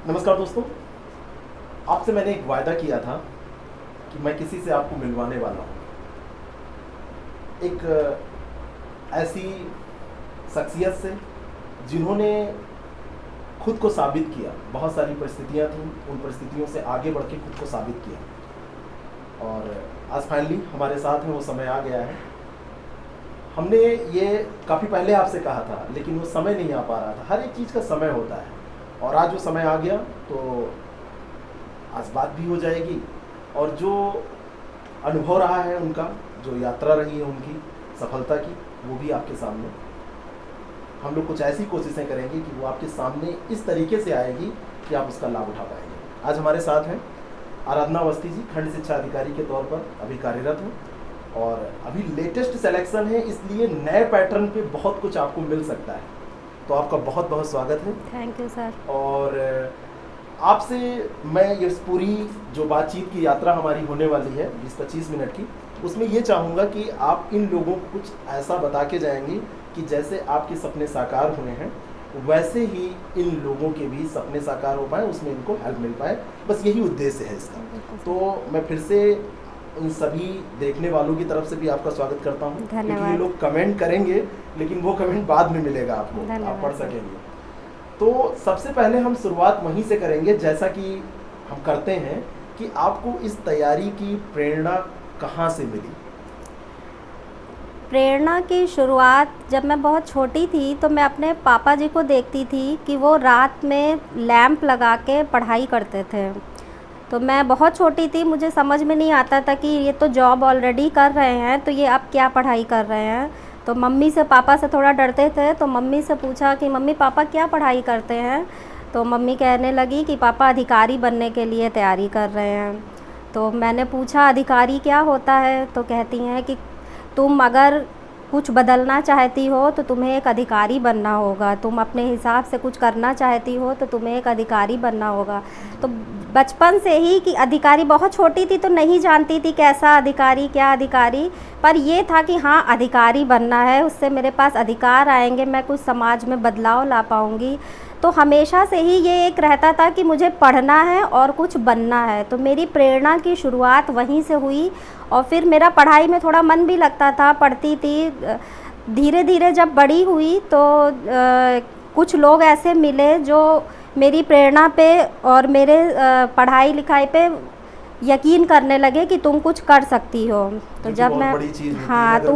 नमस्कार दोस्तों, आपसे मैंने एक वायदा किया था कि मैं किसी से आपको मिलवाने वाला हूँ। एक ऐसी शख्सियत से जिन्होंने खुद को साबित किया। बहुत सारी परिस्थितियाँ थीं, उन परिस्थितियों से आगे बढ़ के खुद को साबित किया और आज फाइनली हमारे साथ में वो समय आ गया है। हमने ये काफ़ी पहले आपसे कहा था, लेकिन वो समय नहीं आ पा रहा था। हर एक चीज़ का समय होता है और आज वो समय आ गया, तो आज बात भी हो जाएगी और जो अनुभव रहा है उनका, जो यात्रा रही है उनकी सफलता की, वो भी आपके सामने। हम लोग कुछ ऐसी कोशिशें करेंगे कि वो आपके सामने इस तरीके से आएगी कि आप उसका लाभ उठा पाएंगे। आज हमारे साथ हैं आराधना अवस्थी जी, खंड शिक्षा अधिकारी के तौर पर अभी कार्यरत हैं और अभी लेटेस्ट सिलेक्शन है, इसलिए नए पैटर्न पे बहुत कुछ आपको मिल सकता है। तो आपका बहुत बहुत स्वागत है। Thank you sir. और आपसे मैं ये पूरी जो बातचीत की यात्रा हमारी होने वाली है 20-25 मिनट की, उसमें ये चाहूँगा कि आप इन लोगों को कुछ ऐसा बता के जाएंगे कि जैसे आपके सपने साकार हुए हैं वैसे ही इन लोगों के भी सपने साकार हो पाए, उसमें इनको हेल्प मिल पाए। बस यही उद्देश्य है इसका। तो मैं फिर से इन सभी देखने वालों की तरफ से भी आपका स्वागत करता हूँ, क्योंकि ये लोग कमेंट करेंगे लेकिन वो कमेंट बाद में मिलेगा आपको, आप पढ़ सकेंगे। तो सबसे पहले हम शुरुआत वहीं से करेंगे, जैसा कि हम करते हैं, कि आपको इस तैयारी की प्रेरणा कहाँ से मिली? प्रेरणा की शुरुआत जब मैं बहुत छोटी थी तो मैं अपने पापा जी को देखती थी कि वो रात में लैंप लगा के पढ़ाई करते थे। तो मैं बहुत छोटी थी, मुझे समझ में नहीं आता था कि ये तो जॉब ऑलरेडी कर रहे हैं, तो ये अब क्या पढ़ाई कर रहे हैं। तो मम्मी से पापा से थोड़ा डरते थे, तो मम्मी से पूछा कि मम्मी पापा क्या पढ़ाई करते हैं। तो मम्मी कहने लगी कि पापा अधिकारी बनने के लिए तैयारी कर रहे हैं। तो मैंने पूछा अधिकारी क्या होता है, तो कहती हैं कि तुम अगर कुछ बदलना चाहती हो तो तुम्हें एक अधिकारी बनना होगा, तुम अपने हिसाब से कुछ करना चाहती हो तो तुम्हें एक अधिकारी बनना होगा। तो बचपन से ही कि अधिकारी, बहुत छोटी थी तो नहीं जानती थी कैसा अधिकारी, क्या अधिकारी, पर ये था कि हाँ अधिकारी बनना है, उससे मेरे पास अधिकार आएंगे, मैं कुछ समाज में बदलाव ला पाऊँगी। तो हमेशा से ही ये एक रहता था कि मुझे पढ़ना है और कुछ बनना है। तो मेरी प्रेरणा की शुरुआत वहीं से हुई और फिर मेरा पढ़ाई में थोड़ा मन भी लगता था, पढ़ती थी। धीरे धीरे जब बड़ी हुई तो कुछ लोग ऐसे मिले जो मेरी प्रेरणा पे और मेरे पढ़ाई लिखाई पे यकीन करने लगे कि तुम कुछ कर सकती हो। तो जब मैं हाँ तो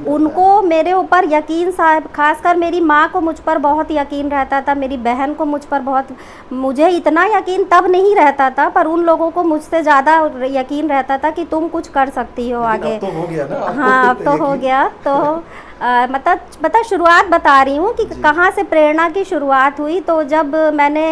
उनको मेरे ऊपर यकीन, खासकर मेरी माँ को मुझ पर बहुत यकीन रहता था, मेरी बहन को मुझ पर बहुत, मुझे इतना यकीन तब नहीं रहता था, पर उन लोगों को मुझसे ज़्यादा यकीन रहता था कि तुम कुछ कर सकती हो आगे। अब तो हो गया ना? हाँ अब तो हो गया। तो मतलब शुरुआत बता रही हूँ कि कहाँ से प्रेरणा की शुरुआत हुई। तो जब मैंने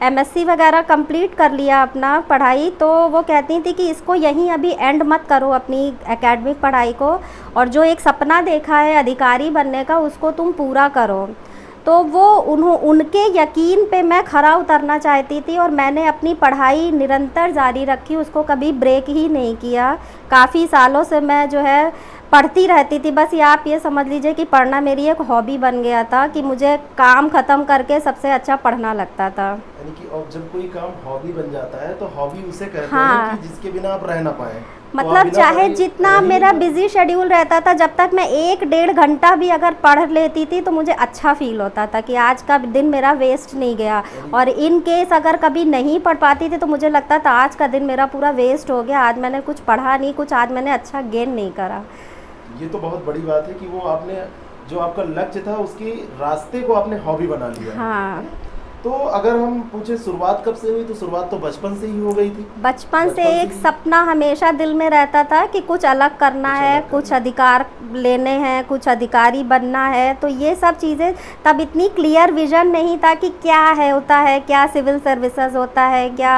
एमएससी वगैरह कंप्लीट कर लिया अपना पढ़ाई, तो वो कहती थी कि इसको यहीं अभी एंड मत करो अपनी एकेडमिक पढ़ाई को, और जो एक सपना देखा है अधिकारी बनने का उसको तुम पूरा करो। तो वो उनके यकीन पे मैं खरा उतरना चाहती थी और मैंने अपनी पढ़ाई निरंतर जारी रखी, उसको कभी ब्रेक ही नहीं किया। काफ़ी सालों से मैं जो है पढ़ती रहती थी। बस ये आप ये समझ लीजिए कि पढ़ना मेरी एक हॉबी बन गया था, कि मुझे काम ख़त्म करके सबसे अच्छा पढ़ना लगता था। यानी कि अब जब कोई काम हॉबी बन जाता है तो हॉबी उसे कहते हैं कि जिसके बिना आप रह ना पाएं। मतलब चाहे जितना मेरा बिजी शेड्यूल रहता था, जब तक मैं 1-1.5 घंटा भी अगर पढ़ लेती थी तो मुझे अच्छा फील होता था कि आज का दिन मेरा वेस्ट नहीं गया। और इन केस अगर कभी नहीं पढ़ पाती थी तो मुझे लगता था आज का दिन मेरा पूरा वेस्ट हो गया, आज मैंने कुछ पढ़ा नहीं, कुछ आज मैंने अच्छा गेन नहीं करा। ये तो बहुत बड़ी बात है कि वो आपने जो आपका लक्ष्य था उसके रास्ते को आपने हॉबी बना लिया। हाँ। तो अगर हम पूछे शुरुआत कब से हुई, तो शुरुआत तो बचपन से ही हो गई थी। बचपन से एक सपना हमेशा दिल में रहता था कि कुछ अलग करना है, कुछ अधिकार लेने हैं, कुछ अधिकारी बनना है। तो ये सब चीज़ें तब इतनी क्लियर विजन नहीं था कि क्या है होता है, क्या सिविल सर्विसेज होता है, क्या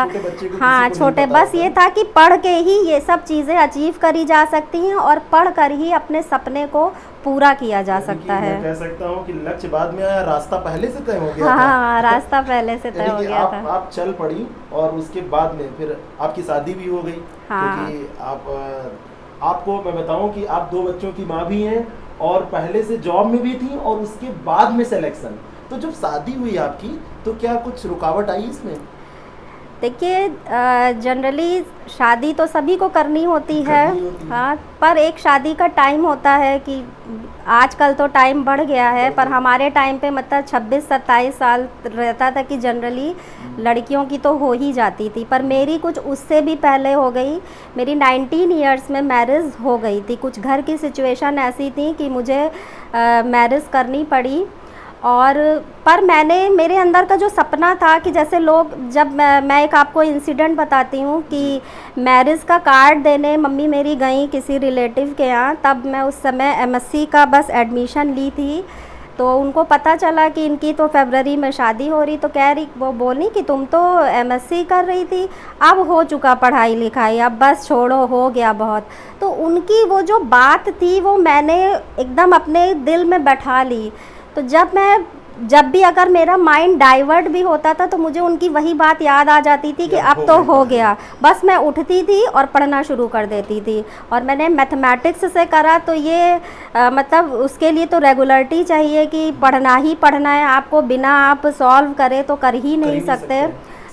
हाँ छोटे, बस ये था कि पढ़ के ही ये सब चीज़ें अचीव करी जा सकती हैं और पढ़ कर ही अपने सपने को पूरा किया जा सकता है। मैं कह सकता हूँ कि लक्ष्य बाद में आया, रास्ता पहले से तय हो गया था। हाँ रास्ता पहले से तय हो गया था। आप चल पड़ी और उसके बाद में फिर आपकी शादी भी हो गई। हाँ। क्योंकि आपको मैं बताऊं कि आप 2 बच्चों की माँ भी हैं और पहले से जॉब में भी थी और उसके बाद में सिलेक्शन। तो जब शादी हुई आपकी तो क्या कुछ रुकावट आई इसमें? देखिए, जनरली शादी तो सभी को करनी होती है। करनी होती है। हाँ, पर एक शादी का टाइम होता है कि आजकल तो टाइम बढ़ गया है, पर हमारे टाइम पे मतलब 26-27 साल रहता था कि जनरली लड़कियों की तो हो ही जाती थी, पर मेरी कुछ उससे भी पहले हो गई। मेरी 19 इयर्स में मैरिज हो गई थी। कुछ घर की सिचुएशन ऐसी थी कि मुझे मैरिज करनी पड़ी। और पर मेरे अंदर का जो सपना था कि जैसे लोग, जब मैं एक आपको इंसिडेंट बताती हूँ कि मैरिज का कार्ड देने मम्मी मेरी गई किसी रिलेटिव के यहाँ, तब मैं उस समय एमएससी का बस एडमिशन ली थी। तो उनको पता चला कि इनकी तो फरवरी में शादी हो रही, तो कह रही, वो बोली कि तुम तो एमएससी कर रही थी, अब हो चुका पढ़ाई लिखाई, अब बस छोड़ो, हो गया बहुत। तो उनकी वो जो बात थी वो मैंने एकदम अपने दिल में बैठा ली। तो जब भी अगर मेरा माइंड डाइवर्ट भी होता था तो मुझे उनकी वही बात याद आ जाती थी कि अब तो हो गया। बस मैं उठती थी और पढ़ना शुरू कर देती थी। और मैंने मैथमेटिक्स से करा तो ये मतलब उसके लिए तो रेगुलरिटी चाहिए कि पढ़ना ही पढ़ना है आपको, बिना आप सॉल्व करे तो कर ही नहीं सकते।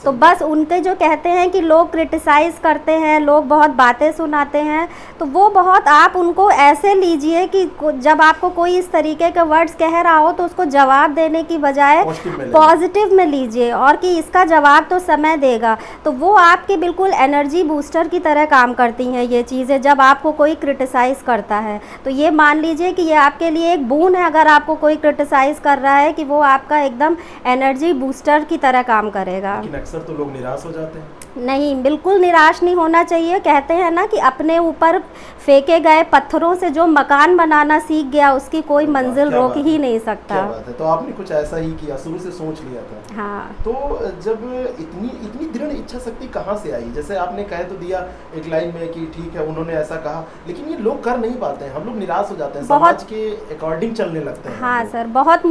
तो बस उनके जो कहते हैं कि लोग क्रिटिसाइज़ करते हैं, लोग बहुत बातें सुनाते हैं, तो वो बहुत आप उनको ऐसे लीजिए कि जब आपको कोई इस तरीके के वर्ड्स कह रहा हो तो उसको जवाब देने की बजाय पॉजिटिव में लीजिए, और कि इसका जवाब तो समय देगा। तो वो आपके बिल्कुल एनर्जी बूस्टर की तरह काम करती हैं ये चीज़ें, जब आपको कोई क्रिटिसाइज़ करता है। तो ये मान लीजिए कि ये आपके लिए एक बून है, अगर आपको कोई क्रिटिसाइज़ कर रहा है, कि वो आपका एकदम एनर्जी बूस्टर की तरह काम करेगा। अक्सर तो लोग निराश हो जाते हैं। नहीं, बिल्कुल निराश नहीं होना चाहिए। कहते हैं ना कि अपने ऊपर फेंके गए पत्थरों से जो मकान बनाना सीख गया उसकी कोई मंजिल रोक ही नहीं सकता। क्या बात है। तो आपने कुछ ऐसा ही किया, शुरू से सोच लिया था। हाँ। तो जब इतनी दृढ़ इच्छा शक्ति कहाँ से आई? जैसे आपने कह तो दिया एक लाइन में कि ठीक है उन्होंने ऐसा कहा, लेकिन ये लोग कर नहीं पाते हैं, हम लोग निराश हो जाते हैं, समाज के अकॉर्डिंग चलने लगते हैं। हाँ सर, बहुत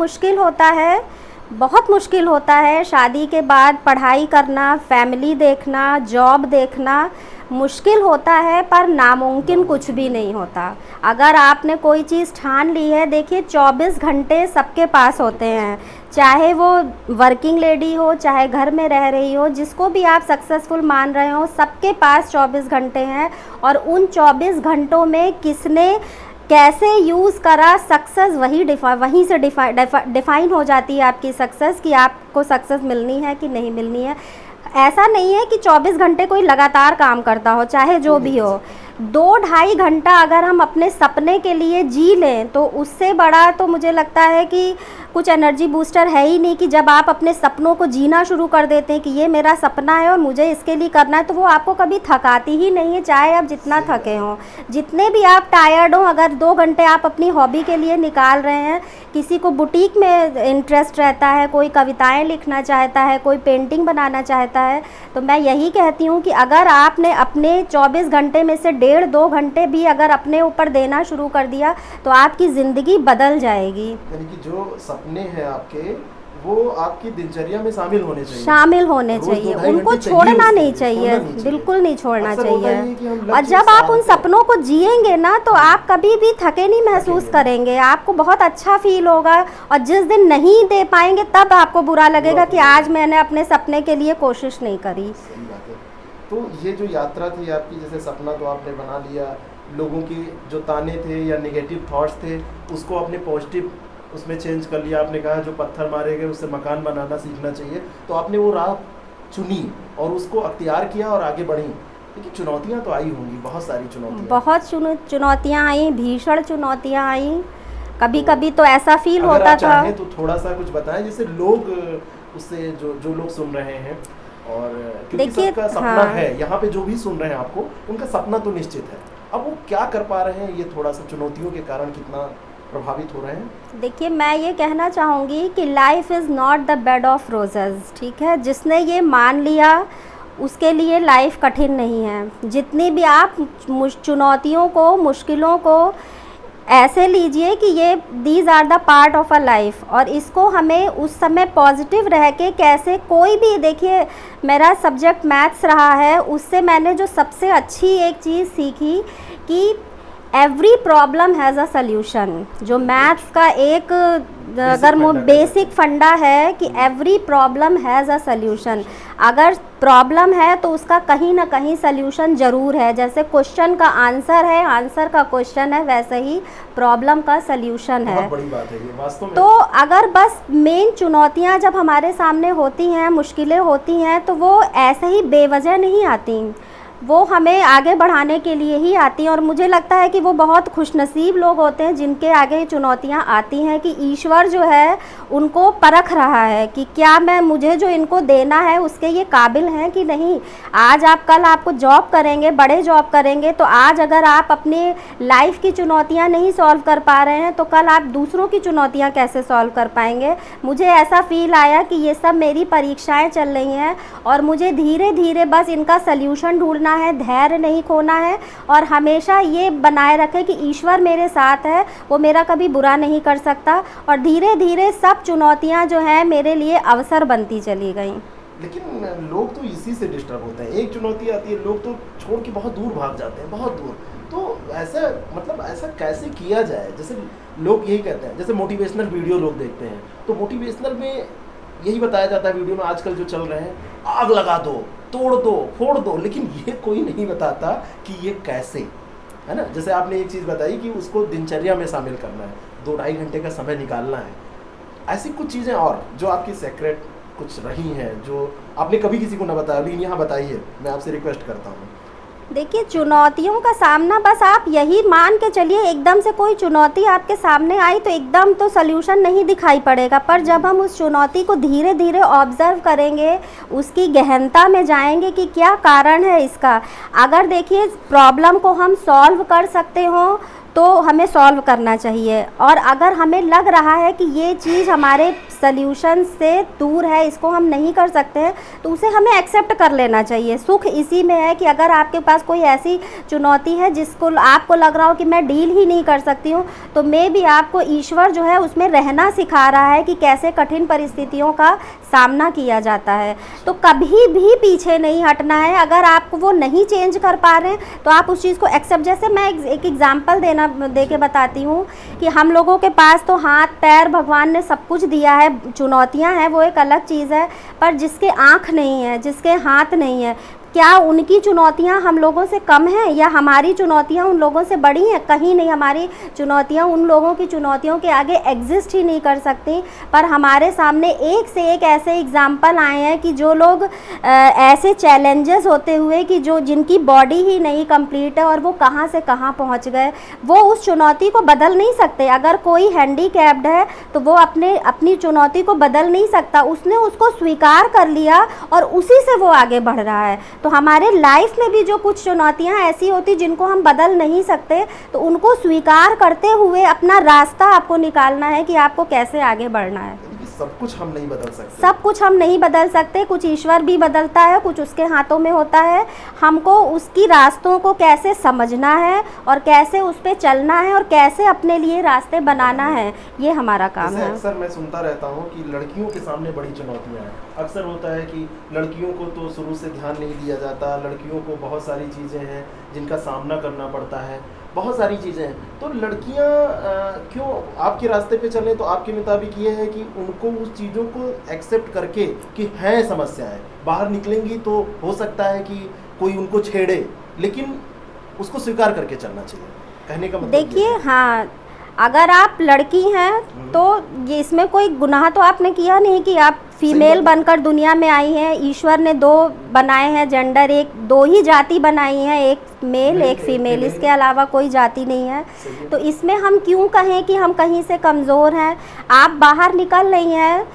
मुश्किल होता है शादी के बाद पढ़ाई करना, फैमिली देखना, जॉब देखना मुश्किल होता है, पर नामुमकिन कुछ भी नहीं होता। अगर आपने कोई चीज़ ठान ली है, देखिए 24 घंटे सबके पास होते हैं, चाहे वो वर्किंग लेडी हो, चाहे घर में रह रही हो, जिसको भी आप सक्सेसफुल मान रहे हो, सबके पास 24 घंटे हैं। और उन 24 घंटों में किसने कैसे यूज़ करा, सक्सेस वहीं से डिफ़ाइन हो जाती है आपकी सक्सेस, कि आपको सक्सेस मिलनी है कि नहीं मिलनी है। ऐसा नहीं है कि 24 घंटे कोई लगातार काम करता हो, चाहे जो भी हो। 2-2.5 घंटा अगर हम अपने सपने के लिए जी लें तो उससे बड़ा तो मुझे लगता है कि कुछ एनर्जी बूस्टर है ही नहीं। कि जब आप अपने सपनों को जीना शुरू कर देते हैं कि ये मेरा सपना है और मुझे इसके लिए करना है, तो वो आपको कभी थकाती ही नहीं है, चाहे आप जितना थके हों, जितने भी आप टायर्ड हों। अगर 2 घंटे आप अपनी हॉबी के लिए निकाल रहे हैं, किसी को बुटीक में इंटरेस्ट रहता है, कोई कविताएँ लिखना चाहता है, कोई पेंटिंग बनाना चाहता है, तो मैं यही कहती हूँ कि अगर आपने अपने 24 घंटे में से 1.5-2 घंटे भी अगर अपने ऊपर देना शुरू कर दिया तो आपकी ज़िंदगी बदल जाएगी। यानी कि जो सपने हैं आपके, वो आपकी दिनचर्या में शामिल होने चाहिए, उनको छोड़ना नहीं चाहिए, बिल्कुल नहीं छोड़ना चाहिए। और जब आप उन सपनों को जिएंगे ना, तो आप कभी भी थके नहीं महसूस करेंगे, आपको बहुत अच्छा फील होगा। और जिस दिन नहीं दे पाएंगे तब आपको बुरा लगेगा कि आज मैंने अपने सपने के लिए कोशिश नहीं करी। तो ये जो यात्रा थी आपकी, जैसे सपना तो आपने बना लिया, लोगों की जो ताने थे या नेगेटिव थॉट्स थे उसको आपने पॉजिटिव उसमें चेंज कर लिया। आपने कहा जो पत्थर मारे गए उससे मकान बनाना सीखना चाहिए, तो आपने वो राह चुनी और उसको अख्तियार किया और आगे बढ़ी। लेकिन चुनौतियाँ तो आई होंगी, बहुत सारी चुनौतियाँ आई, भीषण चुनौतियाँ आई। कभी कभी तो ऐसा फील होता था। तो थोड़ा सा कुछ बताएं जिससे लोग उससे जो लोग सुन रहे हैं, और क्योंकि सबका सपना है, यहाँ पे जो भी सुन रहे हैं आपको, उनका सपना तो निश्चित है, अब वो क्या कर पा रहे हैं, ये थोड़ा सा चुनौतियों के कारण कितना प्रभावित हो रहे हैं। देखिए, मैं ये कहना चाहूँगी कि life is not the bed of roses, ठीक है। जिसने ये मान लिया उसके लिए लाइफ कठिन नहीं है। जितनी भी आप चुनौतियों को, मुश्किलों को ऐसे लीजिए कि ये these are the part of a life, और इसको हमें उस समय पॉजिटिव रह के कैसे कोई भी, देखिए मेरा सब्जेक्ट मैथ्स रहा है, उससे मैंने जो सबसे अच्छी एक चीज़ सीखी कि every problem has a solution. जो मैथ्स का एक अगर वो फंडा बेसिक फंडा है कि every problem has a solution. अगर प्रॉब्लम है तो उसका कहीं ना कहीं सल्यूशन ज़रूर है। जैसे क्वेश्चन का आंसर है, आंसर का क्वेश्चन है, वैसे ही प्रॉब्लम का सल्यूशन है। बहुत बड़ी बात है ये वास्तव में। तो अगर बस मेन चुनौतियां जब हमारे सामने होती हैं, मुश्किलें होती हैं, तो वो ऐसे ही बेवजह नहीं आती, वो हमें आगे बढ़ाने के लिए ही आती हैं। और मुझे लगता है कि वो बहुत खुशनसीब लोग होते हैं जिनके आगे ये चुनौतियां आती हैं कि ईश्वर जो है उनको परख रहा है कि क्या मुझे जो इनको देना है उसके ये काबिल हैं कि नहीं। आज आप कल आपको जॉब करेंगे, बड़े जॉब करेंगे, तो आज अगर आप अपने लाइफ की चुनौतियाँ नहीं सॉल्व कर पा रहे हैं तो कल आप दूसरों की चुनौतियाँ कैसे सॉल्व कर पाएंगे। मुझे ऐसा फील आया कि ये सब मेरी परीक्षाएँ चल रही हैं और मुझे धीरे धीरे बस इनका सल्यूशन ढूंढना है, धैर्य नहीं खोना है और हमेशा ये बनाए रखें कि ईश्वर मेरे साथ है, वो मेरा कभी बुरा नहीं कर सकता। और धीरे धीरे सब चुनौतियां जो हैं मेरे लिए अवसर बनती चली गई। लेकिन लोग तो इसी से डिस्टर्ब होते हैं। एक चुनौती आती है, लोग तो छोड़ के बहुत दूर भाग जाते हैं, बहुत दूर। तो ऐसा मतलब ऐसा कैसे किया जाए? जैसे लोग यही कहते हैं, जैसे मोटिवेशनल वीडियो लोग देखते हैं, तो मोटिवेशनल में यही बताया जाता है वीडियो में आजकल जो चल रहे हैं, आग लगा दो, तोड़ दो, फोड़ दो, लेकिन ये कोई नहीं बताता कि ये कैसे, है ना। जैसे आपने एक चीज़ बताई कि उसको दिनचर्या में शामिल करना है, 2-2.5 घंटे का समय निकालना है। ऐसी कुछ चीज़ें और जो आपकी सीक्रेट कुछ रही हैं जो आपने कभी किसी को ना बताया, लेकिन यहाँ बताइए, मैं आपसे रिक्वेस्ट करता हूँ। देखिए, चुनौतियों का सामना, बस आप यही मान के चलिए, एकदम से कोई चुनौती आपके सामने आई तो एकदम तो सल्यूशन नहीं दिखाई पड़ेगा, पर जब हम उस चुनौती को धीरे धीरे ऑब्जर्व करेंगे, उसकी गहनता में जाएंगे कि क्या कारण है इसका। अगर देखिए प्रॉब्लम को हम सॉल्व कर सकते हो तो हमें सॉल्व करना चाहिए, और अगर हमें लग रहा है कि ये चीज़ हमारे सल्यूशन से दूर है, इसको हम नहीं कर सकते हैं, तो उसे हमें एक्सेप्ट कर लेना चाहिए। सुख इसी में है कि अगर आपके पास कोई ऐसी चुनौती है जिसको आपको लग रहा हो कि मैं डील ही नहीं कर सकती हूँ, तो मे भी आपको ईश्वर जो है उसमें रहना सिखा रहा है कि कैसे कठिन परिस्थितियों का सामना किया जाता है। तो कभी भी पीछे नहीं हटना है। अगर आप वो नहीं चेंज कर पा रहे हैं तो आप उस चीज़ को एक्सेप्ट, जैसे मैं एक एग्जाम्पल दे के बताती हूँ कि हम लोगों के पास तो हाथ पैर भगवान ने सब कुछ दिया है, चुनौतियाँ हैं वो एक अलग चीज़ है, पर जिसके आँख नहीं है, जिसके हाथ नहीं है, क्या उनकी चुनौतियां हम लोगों से कम हैं या हमारी चुनौतियां उन लोगों से बड़ी हैं? कहीं नहीं। हमारी चुनौतियां उन लोगों की चुनौतियों के आगे एग्जिस्ट ही नहीं कर सकती। पर हमारे सामने एक से एक ऐसे एग्जाम्पल आए हैं कि जो लोग ऐसे चैलेंजेस होते हुए कि जिनकी बॉडी ही नहीं कंप्लीट है और वो कहाँ से कहाँ पहुँच गए, वो उस चुनौती को बदल नहीं सकते। अगर कोई हैंडीकैप्ड है तो वो अपनी चुनौती को बदल नहीं सकता, उसने उसको स्वीकार कर लिया और उसी से वो आगे बढ़ रहा है। तो हमारे लाइफ में भी जो कुछ चुनौतियां ऐसी होती जिनको हम बदल नहीं सकते, तो उनको स्वीकार करते हुए अपना रास्ता आपको निकालना है कि आपको कैसे आगे बढ़ना है। सब कुछ हम नहीं बदल सकते, सब कुछ हम नहीं बदल सकते, कुछ ईश्वर भी बदलता है, कुछ उसके हाथों में होता है। हमको उसकी रास्तों को कैसे समझना है और कैसे उस पर चलना है और कैसे अपने लिए रास्ते बनाना है, ये हमारा काम है। अक्सर मैं सुनता रहता हूँ कि लड़कियों के सामने बड़ी चुनौतियाँ हैं। अक्सर होता है कि लड़कियों को तो शुरू से ध्यान नहीं दिया जाता, लड़कियों को बहुत सारी चीज़ें हैं जिनका सामना करना पड़ता है, बहुत सारी चीज़ें हैं। तो लड़कियां क्यों आपके रास्ते पे चलें, तो आपके मुताबिक ये है कि उनको उस चीज़ों को एक्सेप्ट करके कि हैं समस्याएं, बाहर निकलेंगी तो हो सकता है कि कोई उनको छेड़े, लेकिन उसको स्वीकार करके चलना चाहिए, कहने का मतलब। देखिए, हाँ, अगर आप लड़की हैं तो ये इसमें कोई गुनाह तो आपने किया नहीं कि आप फीमेल बनकर दुनिया में आई हैं। ईश्वर ने 2 बनाए हैं जेंडर, 2 ही जाति बनाई हैं, एक मेल एक फीमेल, इसके अलावा कोई जाति नहीं है। तो इसमें हम क्यों कहें कि हम कहीं से कमज़ोर हैं? आप बाहर निकल रही हैं,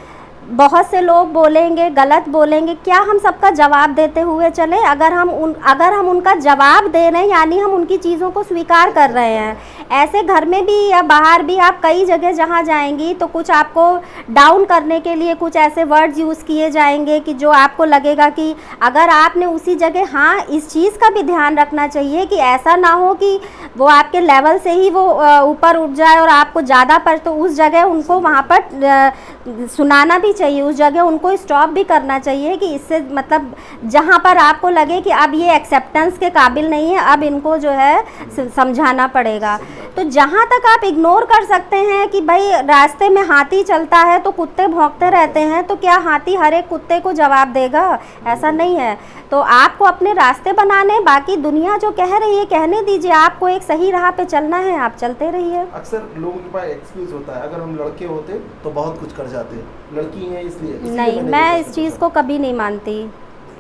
बहुत से लोग बोलेंगे, गलत बोलेंगे, क्या हम सबका जवाब देते हुए चले? अगर हम उनका जवाब दे रहे हैं यानी हम उनकी चीज़ों को स्वीकार कर रहे हैं। ऐसे घर में भी या बाहर भी आप कई जगह जहाँ जाएंगी तो कुछ आपको डाउन करने के लिए कुछ ऐसे वर्ड्स यूज़ किए जाएंगे कि जो आपको लगेगा कि अगर आपने उसी जगह, हाँ, इस चीज़ का भी ध्यान रखना चाहिए कि ऐसा ना हो कि वो आपके लेवल से ही वो ऊपर उठ जाए और आपको ज़्यादा, पर तो उस जगह उनको वहाँ पर सुनाना भी चाहिए उस जगह, उनको स्टॉप भी करना चाहिए कि इससे मतलब जहाँ पर आपको लगे कि अब ये एक्सेप्टेंस के काबिल नहीं है, अब इनको जो है समझाना पड़ेगा। तो जहाँ तक आप इग्नोर कर सकते हैं कि भाई रास्ते में हाथी चलता है तो कुत्ते भौंकते रहते हैं, तो क्या हाथी हर एक कुत्ते को जवाब देगा? ऐसा नहीं है। तो आपको अपने रास्ते बनाने, बाकी दुनिया जो कह रही है कहने दीजिए, आपको एक सही राह पे चलना है, आप चलते रहिए। अक्सर लोगों के पास एक्सक्यूज होता है, अगर हम लड़के होते तो बहुत कुछ कर जाते, लड़की हैं इसलिए नहीं, मैं इस चीज़ को कभी नहीं मानती।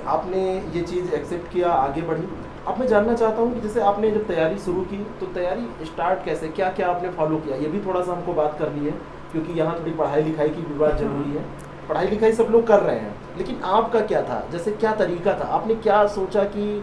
आपने ये चीज़ एक्सेप्ट किया, आगे बढ़ी। अब मैं जानना चाहता हूँ कि जैसे आपने जब तैयारी शुरू की तो तैयारी स्टार्ट कैसे, क्या क्या आपने फॉलो किया, ये भी थोड़ा सा हमको बात करनी है, क्योंकि यहाँ थोड़ी पढ़ाई लिखाई की भी बात जरूरी है। पढ़ाई लिखाई सब लोग कर रहे हैं, लेकिन आपका क्या था, जैसे क्या तरीका था, आपने क्या सोचा कि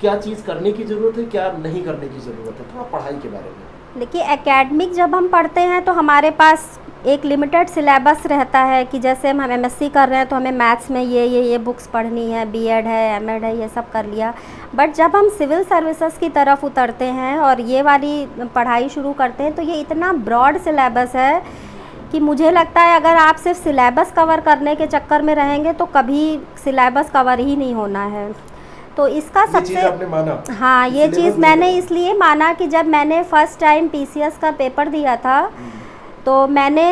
क्या चीज़ करने की ज़रूरत है, क्या नहीं करने की ज़रूरत है, थोड़ा पढ़ाई के बारे में। देखिए, एकेडमिक जब हम पढ़ते हैं तो हमारे पास एक लिमिटेड सिलेबस रहता है कि जैसे हम एमएससी कर रहे हैं तो हमें मैथ्स में ये बुक्स पढ़नी है, बीएड है, एमएड है, ये सब कर लिया। बट जब हम सिविल सर्विसेज की तरफ उतरते हैं और ये वाली पढ़ाई शुरू करते हैं तो ये इतना ब्रॉड सिलेबस है कि मुझे लगता है अगर आप सिर्फ सिलेबस कवर करने के चक्कर में रहेंगे तो कभी सिलेबस कवर ही नहीं होना है। तो इसका सबसे आपने माना? हाँ, ये चीज़ मैंने इसलिए माना कि जब मैंने फ़र्स्ट टाइम पीसीएस का पेपर दिया था तो मैंने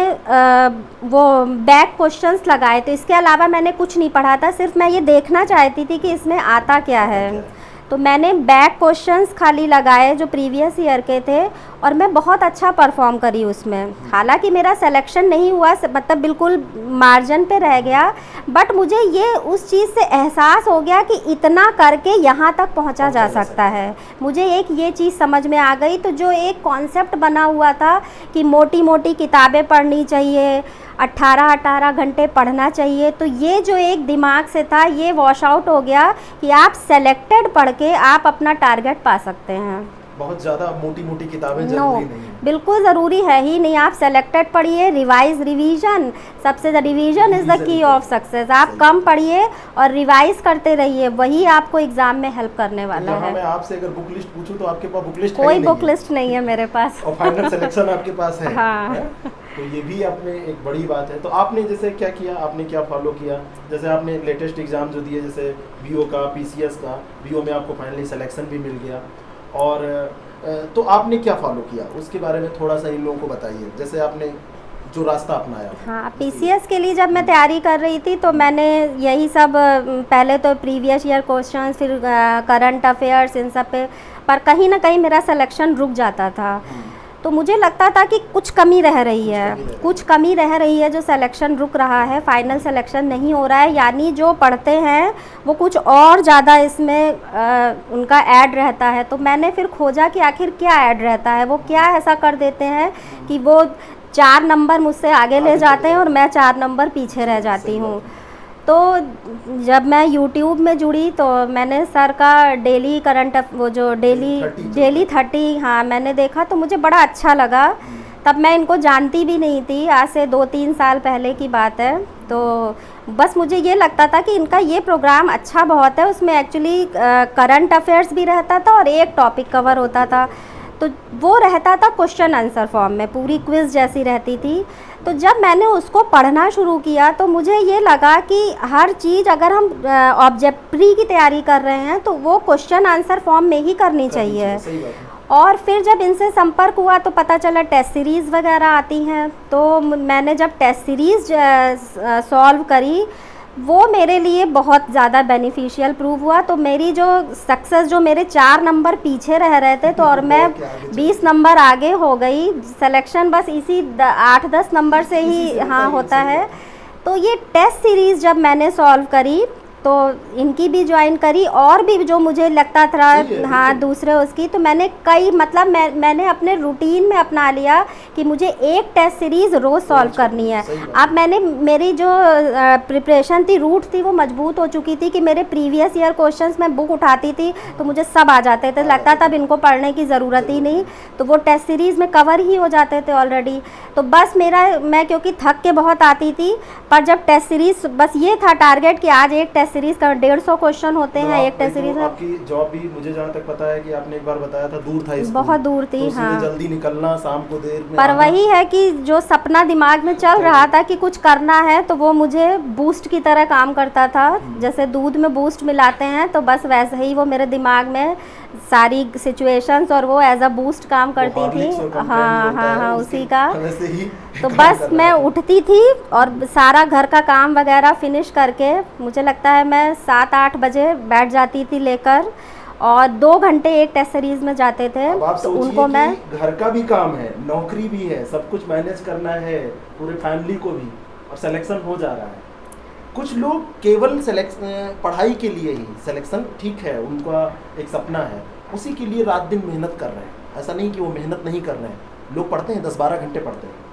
वो बैक क्वेश्चंस लगाए, तो इसके अलावा मैंने कुछ नहीं पढ़ा था, सिर्फ मैं ये देखना चाहती थी कि इसमें आता क्या है। तो मैंने बैक क्वेश्चंस खाली लगाए जो प्रीवियस ईयर के थे और मैं बहुत अच्छा परफॉर्म करी उसमें। हालांकि मेरा सिलेक्शन नहीं हुआ, मतलब बिल्कुल मार्जिन पे रह गया, बट मुझे ये उस चीज़ से एहसास हो गया कि इतना करके यहाँ तक पहुँचा जा सकता है। मुझे एक ये चीज़ समझ में आ गई। तो जो एक कॉन्सेप्ट बना हुआ था कि मोटी मोटी किताबें पढ़नी चाहिए, 18 घंटे पढ़ना चाहिए, तो ये जो एक दिमाग से था ये वॉश आउट हो गया कि आप सेलेक्टेड पढ़ के आप अपना टारगेट पा सकते हैं। बहुत ज़्यादा मोटी मोटी किताबें जरूरी नहीं है। बिल्कुल ज़रूरी है ही नहीं। आप सेलेक्टेड पढ़िए, रिवीजन सबसे revision is the key of success. आप कम पढ़िए और रिवाइज करते रहिए, वही आपको एग्जाम में हेल्प करने वाला है। मैं आपसे अगर बुक लिस्ट पूछूं तो आपके पास बुक लिस्ट कोई बुक लिस्ट नहीं है मेरे पास। और फाइनल सिलेक्शन आपके पास है। हाँ। है? तो ये भी आपने एक बड़ी बात है। तो आपने जैसे क्या किया, आपने क्या फॉलो किया, जैसे आपने लेटेस्ट एग्जाम जो दिए, जैसे बीओ का, पीसीएस का, बीओ में आपको फाइनली सिलेक्शन भी मिल गया, और तो आपने क्या फॉलो किया उसके बारे में थोड़ा सा इन लोगों को बताइए, जैसे आपने जो रास्ता अपनाया। हाँ, पीसीएस के लिए जब मैं तैयारी कर रही थी तो मैंने यही सब पहले तो प्रीवियस ईयर क्वेश्चन, फिर करंट अफेयर्स, इन सब पे, पर कहीं ना कहीं मेरा सिलेक्शन रुक जाता था। तो मुझे लगता था कि कुछ कमी रह रही है, जो सिलेक्शन रुक रहा है, फाइनल सिलेक्शन नहीं हो रहा है, यानी जो पढ़ते हैं वो कुछ और ज़्यादा इसमें उनका ऐड रहता है। तो मैंने फिर खोजा कि आखिर क्या ऐड रहता है, वो क्या ऐसा कर देते हैं कि वो 4 नंबर मुझसे आगे ले जाते हैं और मैं 4 नंबर पीछे रह जाती हूँ। तो जब मैं YouTube में जुड़ी तो मैंने सर का डेली करंट, वो जो डेली 30, हाँ, मैंने देखा तो मुझे बड़ा अच्छा लगा। तब मैं इनको जानती भी नहीं थी, आज से 2-3 साल पहले की बात है। तो बस मुझे ये लगता था कि इनका ये प्रोग्राम अच्छा बहुत है, उसमें एक्चुअली करंट अफेयर्स भी रहता था और एक टॉपिक कवर होता था। तो वो रहता था क्वेश्चन आंसर फॉर्म में, पूरी क्विज़ जैसी रहती थी। तो जब मैंने उसको पढ़ना शुरू किया तो मुझे ये लगा कि हर चीज़ अगर हम ऑब्जेक्ट प्री की तैयारी कर रहे हैं तो वो क्वेश्चन आंसर फॉर्म में ही करनी चाहिए। और फिर जब इनसे संपर्क हुआ तो पता चला टेस्ट सीरीज़ वगैरह आती हैं। तो मैंने जब टेस्ट सीरीज़ सॉल्व करी वो मेरे लिए बहुत ज़्यादा बेनिफिशियल प्रूव हुआ। तो मेरी जो सक्सेस, जो मेरे 4 नंबर पीछे रह रहे थे, तो और मैं 20 नंबर आगे हो गई। सिलेक्शन बस इसी 8-10 नंबर से ही हाँ होता है। तो ये टेस्ट सीरीज़ जब मैंने सॉल्व करी तो इनकी भी ज्वाइन करी, और भी जो मुझे लगता था हाँ दूसरे उसकी, तो मैंने कई मतलब मैंने अपने रूटीन में अपना लिया कि मुझे एक टेस्ट सीरीज़ रोज़ सॉल्व करनी है। अब मेरी जो प्रिपरेशन थी, रूट थी, वो मजबूत हो चुकी थी कि मेरे प्रीवियस ईयर क्वेश्चंस में बुक उठाती थी तो मुझे सब आ जाते थे, लगता था अब इनको पढ़ने की ज़रूरत ही नहीं, तो वो टेस्ट सीरीज़ में कवर ही हो जाते थे ऑलरेडी। तो बस मैं क्योंकि थक के बहुत आती थी, पर जब टेस्ट सीरीज़, बस ये था टारगेट कि आज एक टेस्ट सीरीज़ का 150 क्वेश्चन होते हैं एक टेस्ट सीरीज़ में। आपकी जॉब भी मुझे जहाँ तक पता है कि आपने एक बार बताया था दूर था, बहुत दूर थी, तो सुबह हाँ। जल्दी निकलना, शाम को देर में पर आना। वही है कि जो सपना दिमाग में चल रहा था कि कुछ करना है, तो वो मुझे बूस्ट की तरह काम करता था। जैसे दूध में बूस्ट मिलाते हैं, तो बस वैसे ही वो मेरे दिमाग में सारी सिचुएशंस और वो एज अ बूस्ट काम करती थी। हाँ हाँ हाँ, उसी का। वैसे ही तो काम बस कर मैं रहा था। उठती थी और सारा घर का काम वगैरह फिनिश करके, मुझे लगता है मैं 7-8 बजे बैठ जाती थी लेकर, और 2 घंटे एक टेस्ट सीरीज में जाते थे। अब आप तो सोचिए उनको मैं कि घर का भी काम है, नौकरी भी है, सब कुछ मैनेज करना है, पूरे फैमिली को भी, और सिलेक्शन हो जा रहा है। कुछ लोग केवल पढ़ाई के लिए ही, सिलेक्शन ठीक है, उनका एक सपना है, उसी के लिए रात दिन मेहनत कर रहे हैं। ऐसा नहीं कि वो मेहनत नहीं कर रहे हैं, लोग पढ़ते हैं 10-12 घंटे पढ़ते हैं।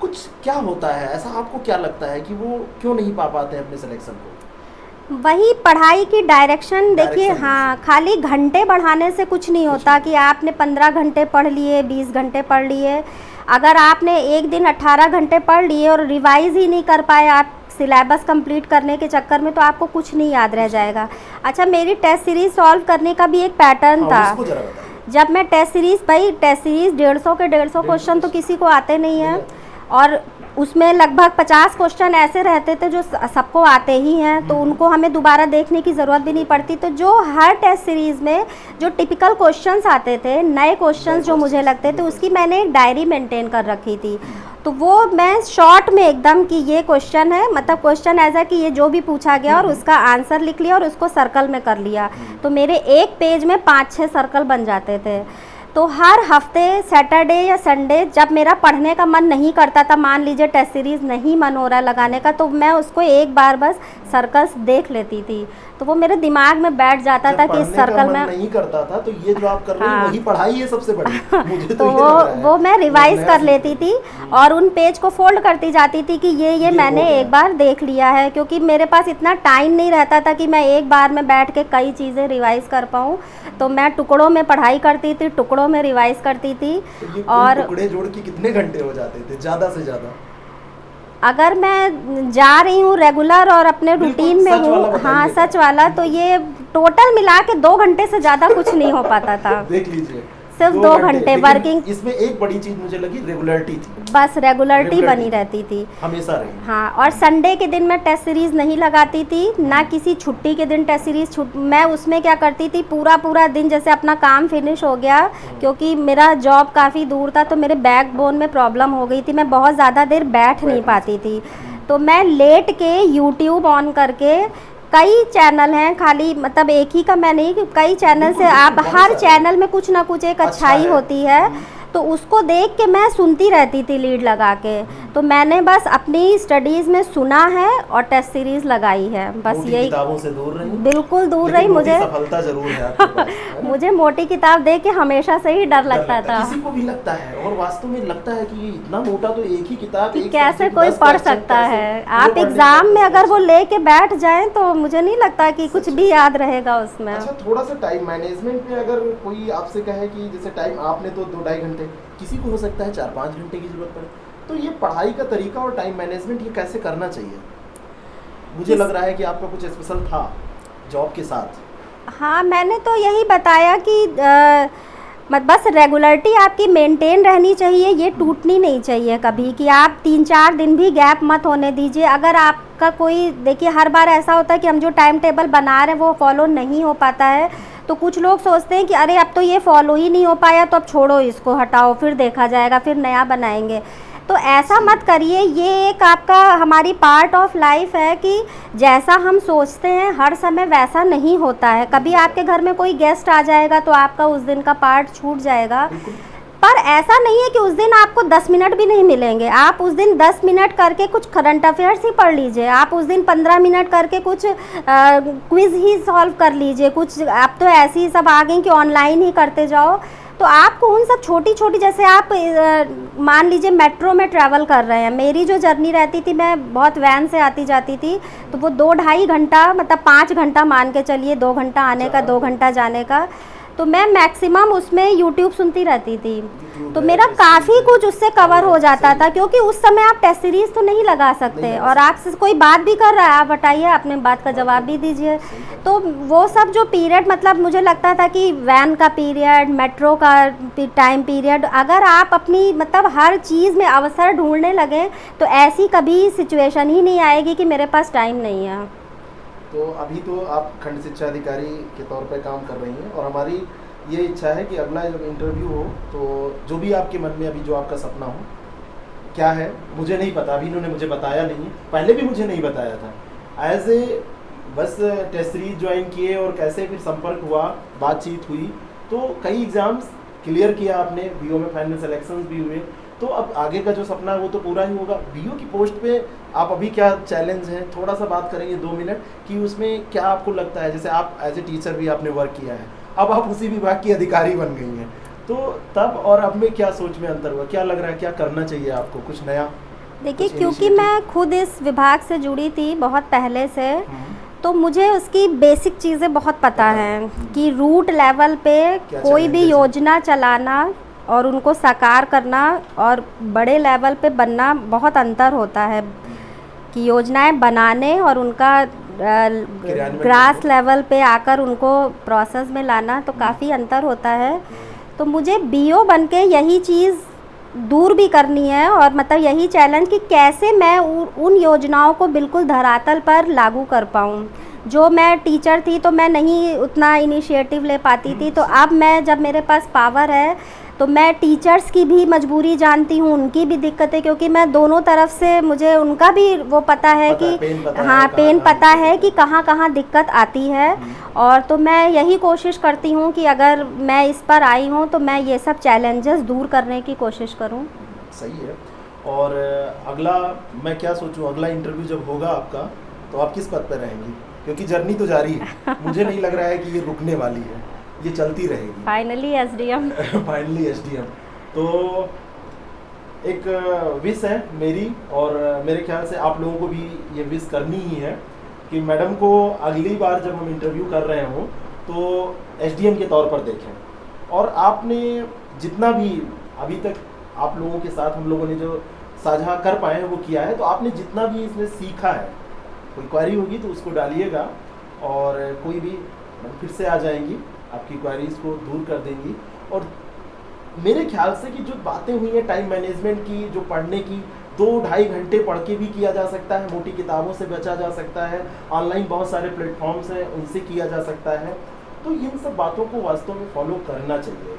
कुछ क्या होता है ऐसा, आपको क्या लगता है कि वो क्यों नहीं पा पाते हैं अपने सिलेक्शन को? वही पढ़ाई की डायरेक्शन देखिए। डायरेक्शन हाँ, खाली घंटे बढ़ाने से कुछ नहीं होता कि आपने 15 घंटे पढ़ लिए, 20 घंटे पढ़ लिए। अगर आपने एक दिन 18 घंटे पढ़ लिए और रिवाइज ही नहीं कर पाए आप सिलेबस कंप्लीट करने के चक्कर में, तो आपको कुछ नहीं याद रह जाएगा। अच्छा, मेरी टेस्ट सीरीज सॉल्व करने का भी एक पैटर्न था। उसको जरा बताइए। जब मैं टेस्ट सीरीज 150 के 150 क्वेश्चन तो किसी को आते नहीं हैं, और उसमें लगभग 50 क्वेश्चन ऐसे रहते थे जो सबको आते ही हैं, तो उनको हमें दोबारा देखने की ज़रूरत भी नहीं पड़ती। तो जो हर टेस्ट सीरीज़ में जो टिपिकल क्वेश्चंस आते थे, नए क्वेश्चंस जो मुझे लगते थे, उसकी मैंने एक डायरी मेंटेन कर रखी थी। तो वो मैं शॉर्ट में एकदम कि ये क्वेश्चन है, मतलब क्वेश्चन ऐसा कि ये जो भी पूछा गया और उसका आंसर लिख लिया और उसको सर्कल में कर लिया। तो मेरे एक पेज में 5-6 सर्कल बन जाते थे। तो हर हफ्ते सैटरडे या संडे जब मेरा पढ़ने का मन नहीं करता था, मान लीजिए टेस्ट सीरीज़ नहीं मन हो रहा लगाने का, तो मैं उसको एक बार बस सर्कल्स देख लेती थी। तो वो मेरे दिमाग में बैठ जाता था कि इस सर्कल में नहीं करता था। तो ये जो आप कर रहे हैं वही पढ़ाई है सबसे बड़ी, मुझे तो ये लग रहा है। वो मैं रिवाइज कर लेती थी और उन पेज को फोल्ड करती जाती थी कि ये मैंने एक बार देख लिया है, क्योंकि मेरे पास इतना टाइम नहीं रहता था कि मैं एक बार में बैठ के कई चीज़ें रिवाइज कर पाऊँ। तो मैं टुकड़ों में पढ़ाई करती थी, टुकड़ों में रिवाइज करती थी। तो ये और टुकड़े जोड़ के कितने घंटे हो जाते थे ज़्यादा से ज़्यादा? अगर मैं जा रही हूँ रेगुलर और अपने रूटीन में हूँ, हाँ सच वाला, तो ये टोटल मिला के 2 घंटे से ज़्यादा कुछ नहीं हो पाता था। देख लीजिए, सिर्फ 2 घंटे वर्किंग। इसमें एक बड़ी चीज मुझे लगी, रेगुलरिटी थी। बस रेगुलरिटी बनी रहती थी, हमेशा रही। हाँ। और संडे के दिन मैं टेस्ट सीरीज़ नहीं लगाती थी, ना किसी छुट्टी के दिन टेस्ट सीरीज़ मैं उसमें क्या करती थी, पूरा दिन जैसे अपना काम फिनिश हो गया, क्योंकि मेरा जॉब काफ़ी दूर था, तो मेरे बैकबोन में प्रॉब्लम हो गई थी, मैं बहुत ज़्यादा देर बैठ नहीं पाती थी। तो मैं लेट के यूट्यूब ऑन करके, कई चैनल हैं, खाली मतलब एक ही का मैं नहीं, कई चैनल से आप हर चैनल में कुछ ना कुछ एक अच्छाई होती है, तो उसको देख के मैं सुनती रहती थी लीड लगा के। तो मैंने बस अपनी स्टडीज़ में सुना है और टेस्ट सीरीज़ लगाई है, बस यही। किताबों से दूर रही, बिल्कुल दूर रही। मुझे सफलता जरूर है आपके पास, है? मुझे मोटी किताब देख के हमेशा से ही डर लगता था। किसी को भी लगता है, और वास्तव में लगता है कि इतना मोटा तो एक ही किताब, कि कैसे कोई पढ़ सकता है। आप एग्जाम में अगर वो लेके बैठ जाएं तो मुझे नहीं लगता कि कुछ भी याद रहेगा उसमें। अच्छा, थोड़ा सा टाइम मैनेजमेंट में अगर कोई आपसे कहे कि जैसे टाइम आपने तो 2-2.5 घंटे, किसी को हो सकता है 4-5 घंटे की जरूरत पड़े, तो ये पढ़ाई का तरीका और टाइम मैनेजमेंट ये कैसे करना चाहिए? मुझे लग रहा है कि आपका कुछ स्पेशल था जॉब के साथ। हाँ, मैंने तो यही बताया कि बस रेगुलरिटी आपकी मेंटेन रहनी चाहिए, ये टूटनी नहीं चाहिए कभी, कि आप 3-4 दिन भी गैप मत होने दीजिए। अगर आपका कोई, देखिए हर बार ऐसा होता है कि हम जो टाइम टेबल बना रहे हैं वो फॉलो नहीं हो पाता है, तो कुछ लोग सोचते हैं कि अरे अब तो ये फॉलो ही नहीं हो पाया, तो अब छोड़ो इसको, हटाओ, फिर देखा जाएगा, फिर नया बनाएंगे। तो ऐसा मत करिए। ये एक आपका, हमारी पार्ट ऑफ लाइफ है कि जैसा हम सोचते हैं हर समय वैसा नहीं होता है। कभी आपके घर में कोई गेस्ट आ जाएगा तो आपका उस दिन का पार्ट छूट जाएगा, पर ऐसा नहीं है कि उस दिन आपको 10 मिनट भी नहीं मिलेंगे। आप उस दिन 10 मिनट करके कुछ करंट अफेयर्स ही पढ़ लीजिए, आप उस दिन 15 मिनट करके कुछ क्विज़ ही सॉल्व कर लीजिए। कुछ अब तो ऐसी सब आ गई कि ऑनलाइन ही करते जाओ। तो आपको उन सब छोटी छोटी, जैसे आप मान लीजिए मेट्रो में ट्रैवल कर रहे हैं, मेरी जो जर्नी रहती थी, मैं बहुत वैन से आती जाती थी, तो वो 2-2.5 घंटा, मतलब 5 घंटा मान के चलिए, 2 घंटा आने का, 2 घंटा जाने का। तो मैं मैक्सिमम उसमें यूट्यूब सुनती रहती थी, YouTube तो है, मेरा टेस्ट काफ़ी सीरीज है। कुछ उससे कवर हो जाता सही था, है। क्योंकि उस समय आप टेस्ट सीरीज तो नहीं लगा सकते, नहीं लगा और आपसे कोई बात भी कर रहा है, आप हटाइए, अपने बात का बात जवाब कर- भी दीजिए। सही बात। तो वो सब जो पीरियड, मतलब मुझे लगता था कि वैन का पीरियड, मेट्रो का टाइम पीरियड, अगर आप अपनी मतलब हर चीज़ में अवसर ढूंढने लगे तो ऐसी कभी सिचुएशन ही नहीं आएगी कि मेरे पास टाइम नहीं है। तो अभी तो आप खंड शिक्षा अधिकारी के तौर पर काम कर रही हैं, और हमारी ये इच्छा है कि अगला जब इंटरव्यू हो तो जो भी आपके मन में अभी जो आपका सपना हो, क्या है मुझे नहीं पता, अभी इन्होंने मुझे बताया नहीं है, पहले भी मुझे नहीं बताया था। एज ए बस टेस्ट सीरीज ज्वाइन किए और कैसे फिर संपर्क हुआ, बातचीत हुई, तो कई एग्ज़ाम्स क्लियर किया आपने, बीओ में फाइनल सिलेक्शंस भी हुए, तो अब आगे का जो सपना है वो तो पूरा ही होगा। बीओ की पोस्ट पे आप अभी क्या चैलेंज है, थोड़ा सा बात करेंगे 2 मिनट कि उसमें क्या आपको लगता है, जैसे आप एज ए टीचर भी आपने वर्क किया है, अब आप उसी विभाग की अधिकारी बन गई हैं, तो तब और अब में क्या सोच में अंतर हुआ, क्या लग रहा है, क्या करना चाहिए आपको, कुछ नया? देखिए, कुछ क्योंकि initiative? मैं खुद इस विभाग से जुड़ी थी बहुत पहले से, हम्म, तो मुझे उसकी बेसिक चीज़ें बहुत पता हैं कि रूट लेवल पे क्या कोई भी challenges हैं? योजना चलाना और उनको साकार करना और बड़े लेवल पे बनना बहुत अंतर होता है, कि योजनाएं बनाने और उनका क्रियान्वयन ग्रास करना। लेवल पे आकर उनको प्रोसेस में लाना तो काफ़ी अंतर होता है। तो मुझे बीओ बन के यही चीज़ दूर भी करनी है, और मतलब यही चैलेंज कि कैसे मैं उन योजनाओं को बिल्कुल धरातल पर लागू कर पाऊँ। जो मैं टीचर थी तो मैं नहीं उतना इनिशिएटिव ले पाती थी, तो अब मैं, जब मेरे पास पावर है, तो मैं टीचर्स की भी मजबूरी जानती हूँ, उनकी भी दिक्कतें, क्योंकि मैं दोनों तरफ से, मुझे उनका भी वो पता है पता है, कि पेन पता है, हाँ, कहाँ पेन कहाँ पता दिक्कत है है। कि कहाँ कहाँ दिक्कत आती है। और तो मैं यही कोशिश करती हूँ कि अगर मैं इस पर आई हूँ तो मैं ये सब चैलेंजेस दूर करने की कोशिश करूँ। सही है। और अगला मैं क्या सोचूं, अगला इंटरव्यू जब होगा आपका, तो आप किस पद पर रहेंगी, क्योंकि जर्नी तो जारी है, मुझे नहीं लग रहा है कि ये रुकने वाली है, ये चलती रहेगी। Finally SDM. Finally SDM. तो एक विश है मेरी, और मेरे ख्याल से आप लोगों को भी ये विश करनी ही है कि मैडम को अगली बार जब हम इंटरव्यू कर रहे हों तो एसडीएम के तौर पर देखें। और आपने जितना भी अभी तक आप लोगों के साथ हम लोगों ने जो साझा कर पाए हैं वो किया है, तो आपने जितना भी इसमें सीखा है, कोई क्वेरी होगी तो उसको डालिएगा, और कोई भी फिर से आ जाएंगी, आपकी क्वेरीज को दूर कर देंगी। और मेरे ख्याल से कि जो बातें हुई हैं टाइम मैनेजमेंट की, जो पढ़ने की, 2-2.5 घंटे पढ़ के भी किया जा सकता है, मोटी किताबों से बचा जा सकता है, ऑनलाइन बहुत सारे प्लेटफॉर्म्स हैं उनसे किया जा सकता है, तो इन सब बातों को वास्तव में फॉलो करना चाहिए।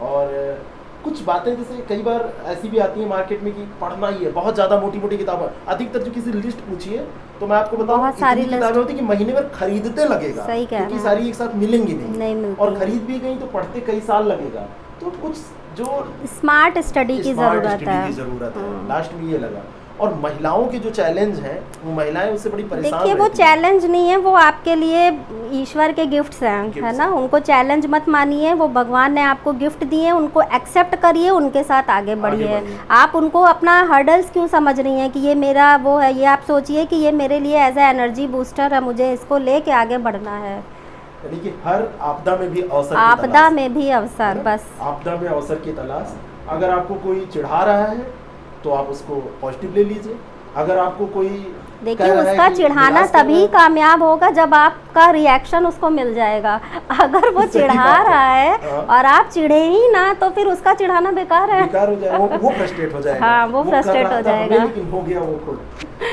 और कुछ बातें जैसे कई बार ऐसी भी आती है मार्केट में कि पढ़ना ही है, बहुत ज़्यादा मोटी मोटी किताबें, अधिकतर जो किसी लिस्ट पूछिए तो मैं आपको बताऊं बहुत सारी इतनी किताबें होती कि महीने भर खरीदते लगेगा, सही कह रहे क्योंकि हैं। सारी एक साथ मिलेंगी नहीं नहीं, मिलती। और खरीद भी गई तो पढ़ते कई साल लगेगा, तो कुछ जो स्मार्ट स्टडी की स्मार्ट ज़रूरत स्टडी है। की ज़रूरत है। हाँ। लास्ट में ये लगा। और महिलाओं के जो चैलेंज हैं, वो महिलाएं उससे बड़ी परेशान देखिए, वो रहती हैं। चैलेंज नहीं है, वो आपके लिए ईश्वर के गिफ्ट्स हैं, है गिफ्ट्स ना। हैं। उनको चैलेंज मत मानिए, वो भगवान ने आपको गिफ्ट दिए हैं, उनको एक्सेप्ट करिए, उनके साथ आगे बढ़िए। बढ़िए। आप उनको अपना हर्डल्स क्यों समझ रही हैं कि ये मेरा वो है, ये आप सोचिए कि ये मेरे लिए एज ए एनर्जी बूस्टर है, मुझे इसको लेके आगे बढ़ना है। यानी कि हर आपदा में भी अवसर की आपदा तलाश। में भी अवसर, बस। आपदा में अवसर की तलाश। अगर आपको कोई चिढ़ा रहा है तो आप उसको पॉजिटिव ले लीजिए। अगर आपको कोई देखिए, कह रहा है उसका कि चिढ़ाना निराश कर रहा तभी है, कामयाब होगा जब आपका रिएक्शन उसको मिल जाएगा। अगर वो सही चिढ़ा बात है। रहा है हाँ। और आप चिढ़े ही ना, तो फिर उसका चिढ़ाना बेकार है। बेकार हो जाएगा, वो फ्रस्ट्रेट हो जाएगा। हाँ, वो कर फ्रस्ट्रेट रहा हो था हमें, जाएगा। लेकिन हो गया वो खुद।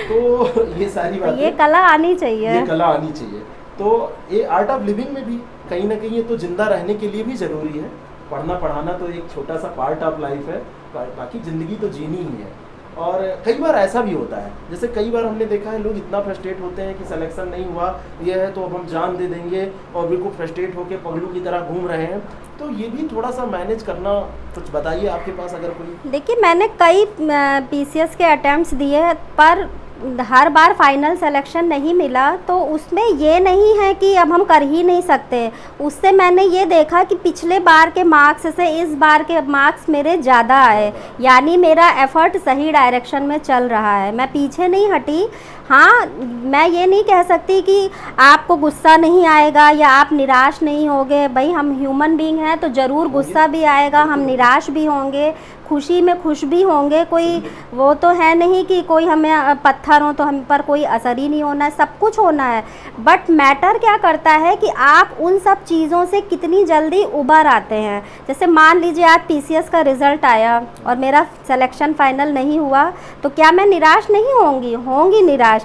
तो ये सारी तो बातें, ये कला आनी चाहिए। ये कला आनी चाहिए। तो ये आर्ट ऑफ लिविंग में भी कहीं ना कहीं ये तो जिंदा रहने के लिए भी जरूरी है। पढ़ना पढ़ाना तो एक छोटा सा पार्ट ऑफ लाइफ है, बाकी जिंदगी तो जीनी ही है। और कई बार ऐसा भी होता है, जैसे कई बार हमने देखा है लोग इतना फ्रस्ट्रेट होते हैं कि सिलेक्शन नहीं हुआ, ये है तो अब हम जान दे देंगे, और बिल्कुल फ्रस्ट्रेट होकर पगलू की तरह घूम रहे हैं। तो ये भी थोड़ा सा मैनेज करना, कुछ बताइए आपके पास अगर कोई। देखिए, मैंने कई पीसीएस के अटेम्प्ट्स दिए, पर हर बार फाइनल सिलेक्शन नहीं मिला। तो उसमें ये नहीं है कि अब हम कर ही नहीं सकते। उससे मैंने ये देखा कि पिछले बार के मार्क्स से इस बार के मार्क्स मेरे ज़्यादा आए, यानी मेरा एफर्ट सही डायरेक्शन में चल रहा है, मैं पीछे नहीं हटी। हाँ, मैं ये नहीं कह सकती कि आपको गुस्सा नहीं आएगा या आप निराश नहीं होगे। भाई हम ह्यूमन बीइंग हैं तो ज़रूर गुस्सा भी आएगा, हम निराश भी होंगे, खुशी में खुश भी होंगे। कोई वो तो है नहीं कि कोई हमें पत्थर हो तो हम पर कोई असर ही नहीं होना है, सब कुछ होना है। बट मैटर क्या करता है कि आप उन सब चीज़ों से कितनी जल्दी उबर आते हैं। जैसे मान लीजिए आज पीसीएस का रिज़ल्ट आया और मेरा सिलेक्शन फाइनल नहीं हुआ, तो क्या मैं निराश नहीं होंगी निराश,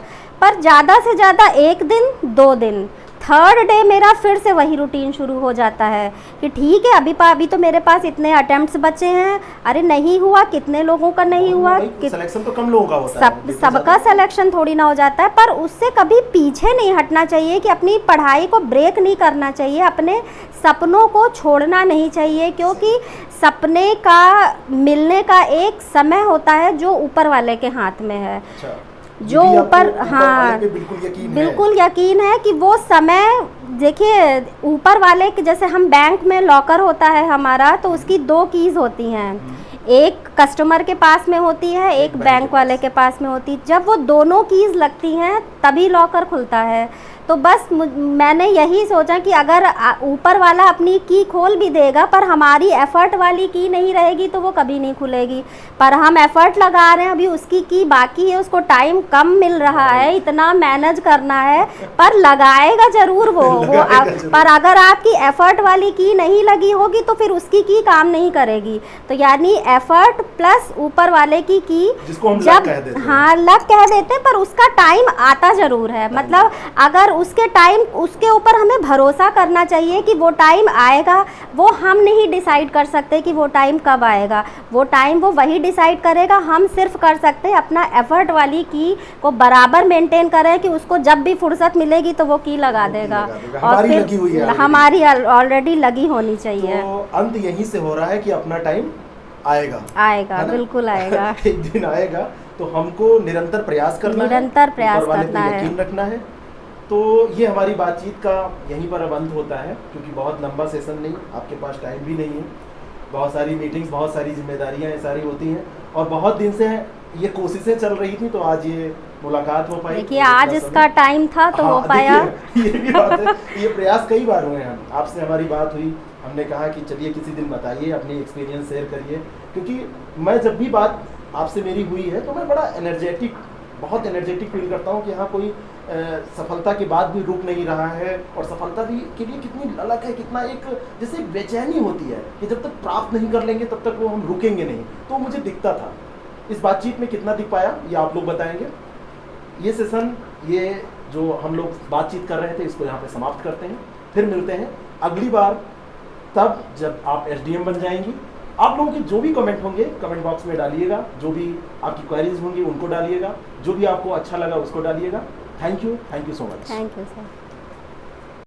पर ज़्यादा से ज़्यादा 1 दिन 2 दिन, थर्ड डे मेरा फिर से वही रूटीन शुरू हो जाता है कि ठीक है अभी तो मेरे पास इतने अटेम्प्ट्स बचे हैं, अरे नहीं हुआ, कितने लोगों का नहीं हुआ, सिलेक्शन तो कम लोगों का होता है, सबका सिलेक्शन थोड़ी ना हो जाता है। पर उससे कभी पीछे नहीं हटना चाहिए कि अपनी पढ़ाई को ब्रेक नहीं करना चाहिए, अपने सपनों को छोड़ना नहीं चाहिए, क्योंकि सपने का मिलने का एक समय होता है जो ऊपर वाले के हाथ में है। अच्छा, जो ऊपर, हाँ बिल्कुल यकीन है कि वो समय, देखिए ऊपर वाले के, जैसे हम बैंक में लॉकर होता है हमारा, तो उसकी 2 कीज़ होती हैं, एक कस्टमर के पास में होती है, एक बैंक वाले के पास में होती है। जब वो दोनों कीज़ लगती हैं तभी लॉकर खुलता है। तो बस मैंने यही सोचा कि अगर ऊपर वाला अपनी की खोल भी देगा पर हमारी एफ़र्ट वाली की नहीं रहेगी तो वो कभी नहीं खुलेगी। पर हम एफ़र्ट लगा रहे हैं, अभी उसकी की बाकी है, उसको टाइम कम मिल रहा है, इतना मैनेज करना है, पर लगाएगा ज़रूर वो पर अगर आपकी एफ़र्ट वाली की नहीं लगी होगी तो फिर उसकी की काम नहीं करेगी। तो यानी एफ़र्ट प्लस ऊपर वाले की जब लक कह देते हैं, पर उसका टाइम आता ज़रूर है। मतलब अगर उसके टाइम, उसके ऊपर हमें भरोसा करना चाहिए कि वो टाइम आएगा। वो हम नहीं डिसाइड कर सकते कि वो टाइम कब आएगा, वो टाइम वो वही डिसाइड करेगा। हम सिर्फ कर सकते हैं अपना एफर्ट वाली की को बराबर मेंटेन करें कि उसको जब भी फुर्सत मिलेगी तो वो की लगा देगा। और फिर हमारी ऑलरेडी लगी होनी चाहिए। तो अंत यहीं से हो रहा है कि अपना टाइम आएगा, बिल्कुल आएगा। एक दिन आएगा, तो हमको निरंतर प्रयास करना है, यकीन रखना है। तो ये हमारी बातचीत का यहीं पर अब अंत होता है, क्योंकि बहुत लंबा सेशन नहीं, आपके पास टाइम भी नहीं है, बहुत सारी मीटिंग्स, बहुत सारी जिम्मेदारियां सारी होती हैं, और बहुत दिन से ये कोशिशें चल रही थी, तो आज ये मुलाकात हो पाई। देखिए आज इसका टाइम था तो हो पाया। ये भी बात है, ये प्रयास कई बार हुए हैं। आपसे हमारी बात हुई, हमने कहा कि चलिए किसी दिन बताइए, अपनी एक्सपीरियंस शेयर करिए, क्योंकि मैं जब भी बात आपसे मेरी हुई है तो मैं बड़ा बहुत एनर्जेटिक फील करता हूँ कि हाँ कोई सफलता के बाद भी रुक नहीं रहा है, और सफलता भी के लिए कितनी अलग है, कितना एक जैसे एक बेचैनी होती है कि जब तक प्राप्त नहीं कर लेंगे तब तक वो हम रुकेंगे नहीं। तो मुझे दिखता था, इस बातचीत में कितना दिख पाया ये आप लोग बताएंगे। ये सेशन, ये जो हम लोग बातचीत कर रहे थे, इसको यहाँ पे समाप्त करते हैं, फिर मिलते हैं अगली बार, तब जब आप एसडीएम बन जाएंगी। आप लोगों के जो भी कमेंट होंगे कमेंट बॉक्स में डालिएगा, जो भी आपकी क्वेरीज होंगी उनको डालिएगा, जो भी आपको अच्छा लगा उसको डालिएगा। Thank you so much. Thank you sir.